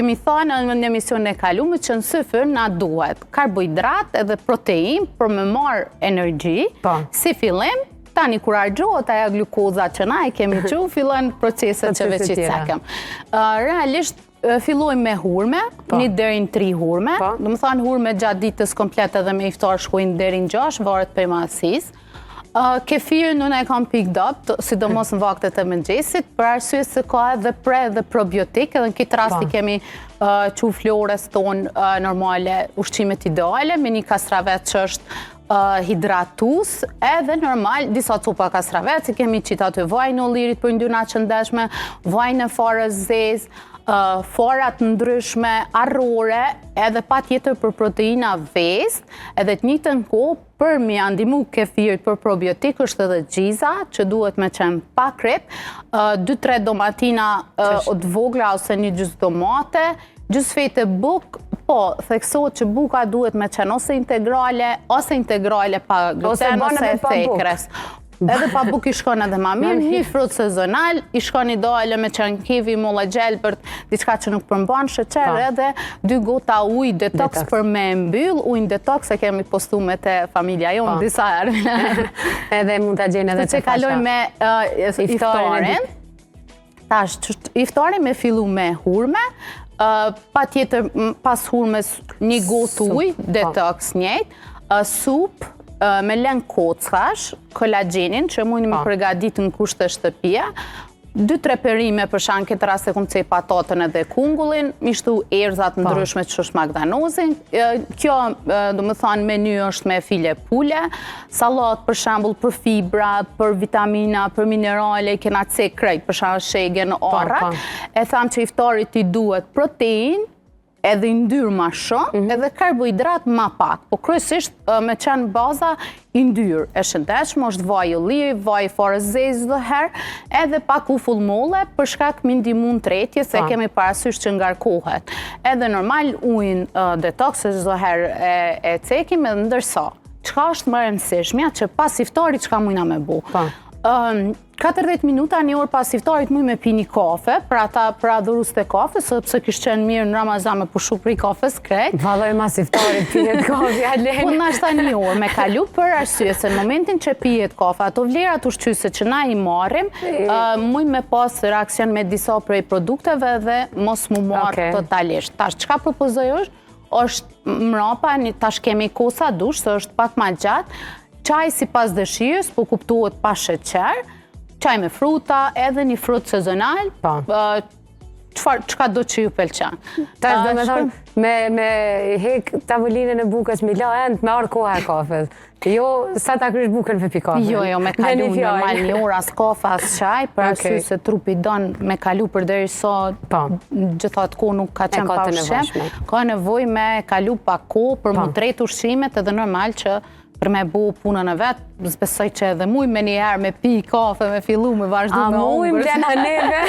Kemi thënë në një emision e kaluar që në syfër na duhet karbohidrat edhe protein për me marrë energji. Si fillim, tani kur harxhohet ajo glukoza që na e kemi gjuh, fillojnë proceset që veç i cekëm. Realisht fillojmë me hurme, 1 deri në 3 hurme. Do të thonë hurme gjatë ditës komplet edhe me iftar shkojnë deri në 6, varet prej madhësisë. Kefirin unë e kam picked up, sidomos në vaktet e mëngjesit, për arsye se ka edhe pre dhe probiotik, edhe në këtë rasti kemi që flores tonë normale, ushqimet ideale, me një kastravet që është hidratus, edhe normal, disa copa kastravet, si kemi qita të vajnë ollirit për ndyna që ndeshme, vajnë e farës zezë, forat ndryshme, arrore, edhe pa tjetër për proteina vezë, edhe të njëjtën kohë për mi andimu kefirit për probiotik është edhe gjiza, që duhet me qenë pa krep, 2-3 domatina të vogla ose një gjys domate, gjys fete buk, po, theksohet që buka duhet me qenë ose integrale pa gluten ose thekres. Edhe pa buk i shkon edhe ma mirë, një frut sezonal, i shkon ideale me qenë kivi, molla gjel për diçka që nuk përmban sheqer, edhe 2 gota ujë detox për me mbyll, ujë detox e kemi postu me te familja jonë disa herë. Edhe mund të gjenë edhe që kalojnë me iftarin. Tash, iftarin me fillu me hurme, pa tjetër pas hurmes 1 gotë ujë detox njëjtë, sup, me lëng kockash, kolagjenin, që mujnë me përgadit në kushte shtëpia, 2-3 perime për shanë këtë rast e kumë cej patatën edhe kungullin, mishtu erzat ndryshme që është magdanozin. Kjo, do më thonë, menu është me file pule, salat për shambull për fibra, për vitamina, për minerale, kena cek krejt, për shambull shegen, orra. E thamë që iftarit i duhet protein, edhe ndyrë ma shumë, edhe karbohidrat ma pak. Po kryesisht me qenë baza i ndyrë e shëndetshme, është vaj ulliri, vaj farës zezë dhe herë, edhe pak ufull molle, për shkak me ndimun tretje, se kemi parasysh që ngarkohet. Edhe normal ujin detox e çdo herë e cekim, edhe ndërsa. Çka është më e rëndësishmja që pas iftarit çka mujna me bu? 40 minuta, 1 orë pas iftarit muj me pi një kafe, për adhurus të kafe, sepse kishtë qenë mirë në Ramazan me pushu për i kafes krejt. Valoj mas iftarit pijet kafe, alen. Po nashta 1 orë me kalu për arsye, se në momentin që pijet kafe, ato vlerat ushqyse që na i marim, muj me pas reakcion me disa prej produkteve dhe mos mu marë totalisht. Tash, qka propozoj është mrapa, tash kemi kosa dush, se është pak ma gjatë, qaj si pas dëshirës, po kuptuot pa sheqer, qaj me fruta, edhe një frut sezonal, qka do që ju pëlqen. Tash do me thonë, me hek tavolinën e bukës, me la end, me arë koha e kafes. Jo, sa ta krysh bukën me pi kafe. Jo, me kalu normal 1 orë as kafe, as qaj, për arsye se trupi don me kalu për deri sa gjithat ko nuk ka qenë pa ushqim. Ka nevoj me kalu pa ko për mu tret ushqimet, edhe normal që për me bu punën e vetë, besoj që edhe muj me njëherë me pi kafe, me fillu, me vazhdu me ongër. A muj më gjenë neve?